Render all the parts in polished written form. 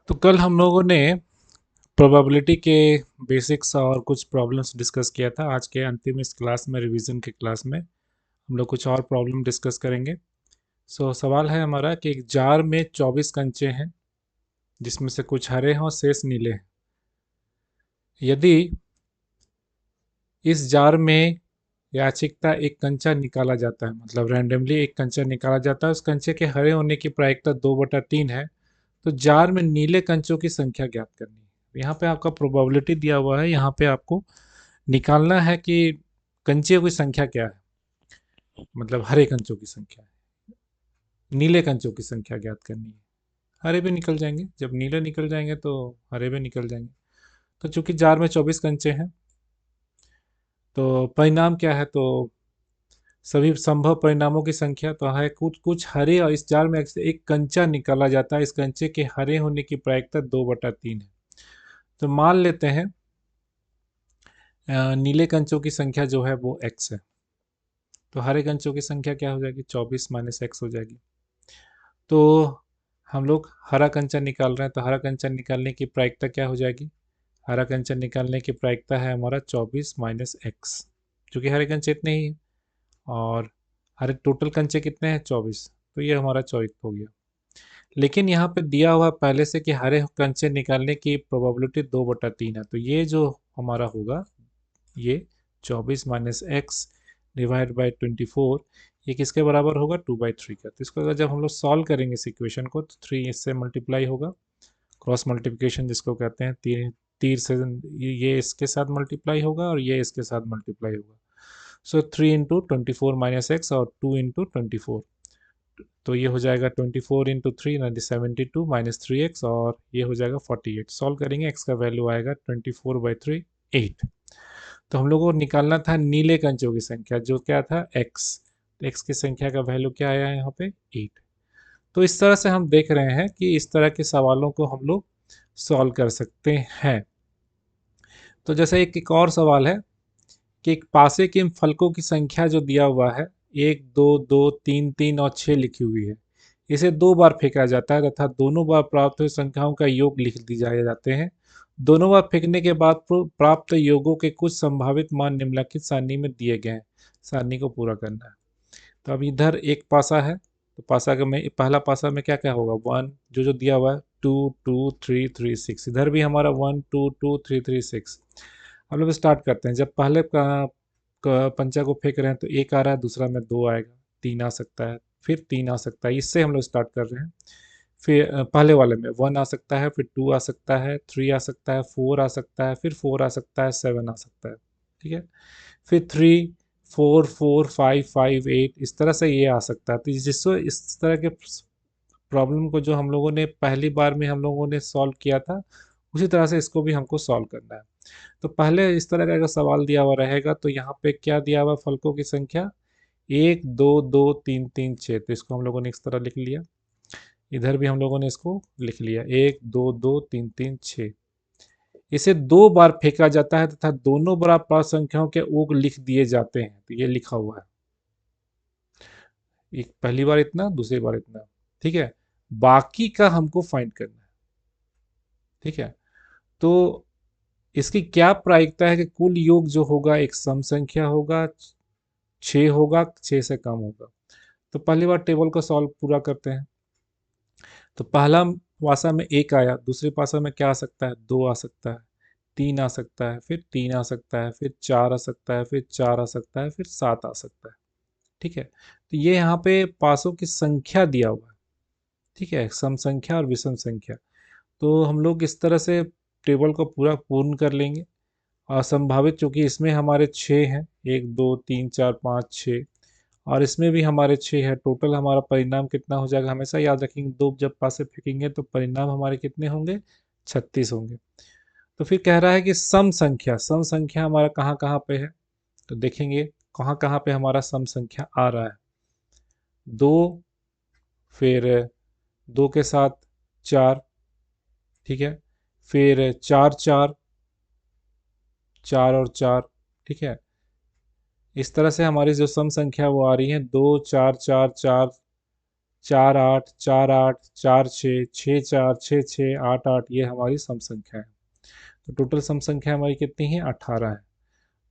तो कल हम लोगों ने प्रोबेबिलिटी के बेसिक्स और कुछ प्रॉब्लम्स डिस्कस किया था। आज के अंतिम इस क्लास में, रिवीजन के क्लास में, हम लोग कुछ और प्रॉब्लम डिस्कस करेंगे। सवाल है हमारा कि एक जार में 24 कंचे हैं, जिसमें से कुछ हरे हैं और शेष नीले हैं। यदि इस जार में यादृच्छिकता एक कंचा निकाला जाता है, मतलब रैंडमली एक कंचा निकाला जाता है, उस कंचे के हरे होने की प्रायिकता 2/3 है, तो जार में नीले कंचों की संख्या ज्ञात करनी है। यहाँ पे आपका प्रोबेबिलिटी दिया हुआ है, यहाँ पे आपको निकालना है कि कंचों की संख्या क्या है, मतलब हरे कंचों की संख्या है, नीले कंचों की संख्या ज्ञात करनी है। हरे भी निकल जाएंगे, जब नीले निकल जाएंगे तो हरे भी निकल जाएंगे। तो चूंकि जार में 24 कंचे हैं, तो परिणाम क्या है, तो सभी संभव परिणामों की संख्या तो है कुछ कुछ हरे, और इस जार में एक कंचा निकाला जाता है, इस कंचे के हरे होने की प्रायिकता 2/3 है। तो मान लेते हैं नीले कंचों की संख्या जो है वो x है, तो हरे कंचों की संख्या क्या हो जाएगी, 24 माइनस एक्स हो जाएगी। तो हम लोग हरा कंचा निकाल रहे हैं, तो हरा कंचा निकालने की प्रायिकता क्या हो जाएगी, हरा कंचा निकालने की प्रायिकता है हमारा 24 माइनस एक्स, क्योंकि हरे कंचे इतने ही हैं और हरे टोटल कंचे कितने हैं, 24, तो ये हमारा 24 हो गया। लेकिन यहाँ पे दिया हुआ पहले से कि हरे कंचे निकालने की प्रोबेबिलिटी 2/3 है, तो ये जो हमारा होगा, ये 24 माइनस एक्स डिवाइड बाई 24, ये किसके बराबर होगा, 2/3 का। तो इसको अगर जब हम लोग सॉल्व करेंगे इस इक्वेशन को, तो 3 इससे मल्टीप्लाई होगा, क्रॉस मल्टीप्लिकेशन जिसको कहते हैं, तीर तीर से ये इसके साथ मल्टीप्लाई होगा और ये इसके साथ मल्टीप्लाई होगा। सो 3 × 24 माइनस एक्स और 2 × 24, तो ये हो जाएगा 24 × 3 यानी 72 माइनस 3x, और ये हो जाएगा 48। सॉल्व करेंगे, x का वैल्यू आएगा 24/3 8। तो हम लोगों को निकालना था नीले कंचों की संख्या, जो क्या था, x। तो x की संख्या का वैल्यू क्या आया है यहाँ पे, 8। तो इस तरह से हम देख रहे हैं कि इस तरह के सवालों को हम लोग सॉल्व कर सकते हैं। तो जैसे एक और सवाल है कि एक पासे के फलकों की संख्या जो दिया हुआ है, 1 2 2 3 3 और 6 लिखी हुई है, इसे 2 बार फेंका जाता है तथा दोनों बार प्राप्त हुई संख्याओं का योग लिख दी जाए जाते हैं। दोनों बार फेंकने के बाद प्राप्त योगों के कुछ संभावित मान निम्नलिखित सारणी में दिए गए हैं। सारणी को पूरा करना है। तो अब इधर एक पासा है, तो पासा का में पहला पासा में क्या क्या होगा, 1 जो जो दिया हुआ है, 2 2 3 3 6, इधर भी हमारा 1 2 2 3 3 6। हम लोग स्टार्ट करते हैं। जब पहले का पंचा को फेंक रहे हैं तो एक आ रहा है, दूसरा में 2 आएगा, 3 आ सकता है, फिर 3 आ सकता है, इससे हम लोग स्टार्ट कर रहे हैं। फिर पहले वाले में 1 आ सकता है, फिर 2 आ सकता है, 3 आ सकता है, 4 आ सकता है, फिर 4 आ सकता है, 7 आ सकता है। ठीक है, फिर 3 4 4 5 5 8, इस तरह से ये आ सकता है। तो जिसको इस तरह के प्रॉब्लम को जो हम लोगों ने पहली बार में हम लोगों ने सॉल्व किया था, उसी तरह से इसको भी हमको सॉल्व करना है। तो पहले इस तरह का अगर सवाल दिया हुआ रहेगा, तो यहाँ पे क्या दिया हुआ, फलकों की संख्या 1 2 2 3 3 6, तो इसको हम लोगों ने इस तरह लिख लिया। इधर भी हम लोगों ने इसको लिख लिया, 1 2 2 3 3 6। इसे 2 बार फेंका जाता है तथा दोनों बड़ा प्राप्त संख्याओं के योग लिख दिए जाते हैं, तो ये लिखा हुआ है, एक पहली बार इतना, दूसरी बार इतना। ठीक है, बाकी का हमको फाइंड करना है। ठीक है, तो इसकी क्या प्रायिकता है कि कुल योग जो होगा एक सम संख्या होगा, 6 होगा, 6 से कम होगा। तो पहली बार टेबल को सॉल्व पूरा करते हैं। तो पहला पासा में 1 आया, दूसरे पासा में क्या आ सकता है, 2 आ सकता है, 3 आ सकता है, फिर 3 आ सकता है, फिर 4 आ सकता है, फिर 4 आ सकता है, फिर 7 आ सकता है। ठीक है, तो ये यहाँ पे पासों की संख्या दिया हुआ है। ठीक है, सम संख्या और विषम संख्या। तो हम लोग इस तरह से टेबल को पूरा पूर्ण कर लेंगे। और संभावित, चूंकि इसमें हमारे 6 हैं, 1 2 3 4 5 6, और इसमें भी हमारे 6 है, टोटल हमारा परिणाम कितना हो जाएगा, हमेशा याद रखेंगे, दो जब पासे फेंकेंगे तो परिणाम हमारे कितने होंगे, 36 होंगे। तो फिर कह रहा है कि सम संख्या हमारा कहाँ कहाँ पे है, तो देखेंगे कहाँ कहाँ पे हमारा सम संख्या आ रहा है। 2, फिर 2 के साथ 4, ठीक है, फिर 4 4, 4 और 4। ठीक है, इस तरह से हमारी जो सम संख्या वो आ रही है, 2 4 4 4 4 8 4 8 4 6 6 4 6 6 8 8, ये हमारी सम संख्या है। तो टोटल सम संख्या हमारी कितनी है? 18 है।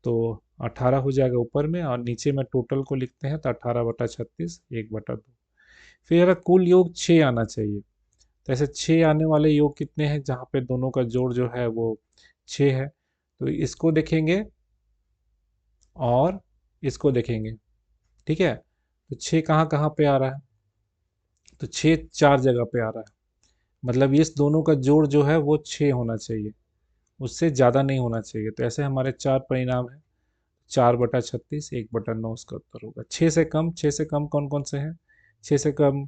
तो 18 हो जाएगा ऊपर में, और नीचे में टोटल को लिखते हैं तो 18/36 1/2। फिर कुल योग 6 आना चाहिए। तो ऐसे 6 आने वाले योग कितने हैं जहाँ पे दोनों का जोड़ जो है वो 6 है? तो इसको देखेंगे और इसको देखेंगे, ठीक है। तो 6 कहाँ कहाँ पे आ रहा है? तो 6 4 जगह पे आ रहा है, मतलब इस दोनों का जोड़ जो है वो 6 होना चाहिए, उससे ज़्यादा नहीं होना चाहिए। तो ऐसे हमारे 4 परिणाम हैं। 4/36 1/9 उसका उत्तर होगा। 6 से कम, 6 से कम कौन कौन से हैं? 6 से कम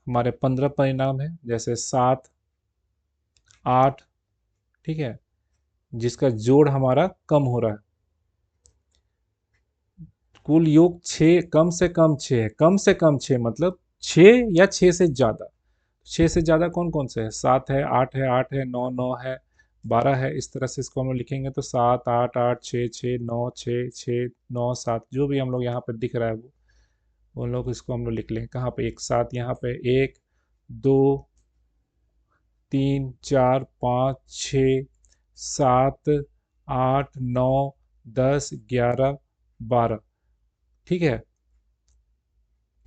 हमारे 15 परिणाम हैं, जैसे 7 8, ठीक है, जिसका जोड़ हमारा कम हो रहा है। कुल योग 6, कम से कम 6 है, कम से कम 6 मतलब 6 या 6 से ज़्यादा। 6 से ज़्यादा कौन कौन से है? 7 है, 8 है, 8 है, 9 9 है, 12 है। इस तरह से इसको हम लोग लिखेंगे तो 7 8 8 6 6 9 6 6 9 7, जो भी हम लोग यहाँ पे दिख रहा है वो उन लोग इसको हम लोग लिख लेंगे कहाँ पे? एक साथ यहाँ पे 1 2 3 4 5 6 7 8 9 10 11 12, ठीक है।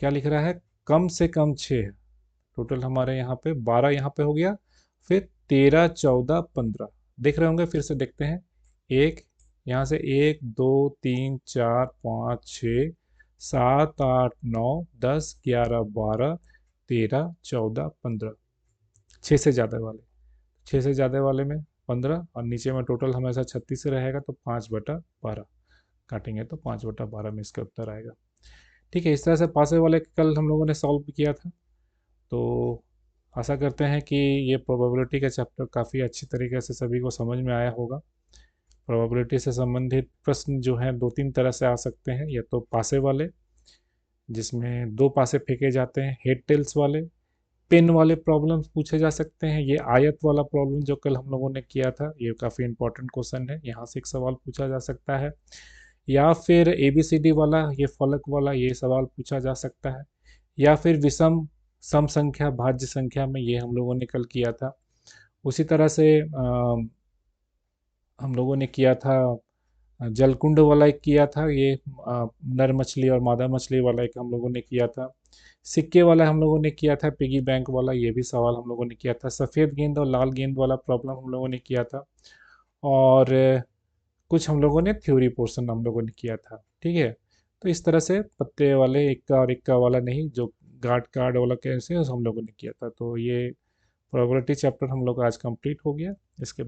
क्या लिख रहा है? कम से कम 6 है। टोटल हमारे यहाँ पे 12 यहाँ पे हो गया। फिर 13 14 15 देख रहे होंगे, फिर से देखते हैं। एक यहाँ से 1 2 3 4 5 6 7 8 9 10 11 12 13 14 15, 6 से ज़्यादा वाले, 6 से ज़्यादा वाले में 15, और नीचे में टोटल हमेशा 36 से रहेगा तो 5/12 काटेंगे तो 5/12 में इसका उत्तर आएगा। ठीक है, इस तरह से पासे वाले कल हम लोगों ने सॉल्व किया था। तो आशा करते हैं कि ये प्रोबेबिलिटी का चैप्टर काफ़ी अच्छी तरीके से सभी को समझ में आया होगा। प्रोबेबिलिटी से संबंधित प्रश्न जो हैं 2-3 तरह से आ सकते हैं, या तो पासे वाले जिसमें 2 पासे फेंके जाते हैं, हेड टेल्स वाले, पेन वाले प्रॉब्लम्स पूछे जा सकते हैं। ये आयत वाला प्रॉब्लम जो कल हम लोगों ने किया था, ये काफ़ी इंपॉर्टेंट क्वेश्चन है, यहाँ से एक सवाल पूछा जा सकता है। या फिर ABCD वाला, ये फलक वाला, ये सवाल पूछा जा सकता है। या फिर विषम सम संख्या भाज्य संख्या में, ये हम लोगों ने कल किया था। उसी तरह से हम लोगों ने किया था जलकुंड वाला एक किया था, ये नर मछली और मादा मछली वाला एक हम लोगों ने किया था। सिक्के वाला हम लोगों ने किया था, पिगी बैंक वाला, ये भी सवाल हम लोगों ने किया था। सफ़ेद गेंद और लाल गेंद वाला प्रॉब्लम हम लोगों ने किया था। और कुछ हम लोगों ने थ्योरी पोर्शन हम लोगों ने किया था, ठीक है। तो इस तरह से पत्ते वाले, इक्का और इक्का वाला नहीं, जो गार्ड कार्ड वाला कैसे हम लोगों ने किया था। तो ये प्रोबेबिलिटी चैप्टर हम लोग का आज कंप्लीट हो गया। इसके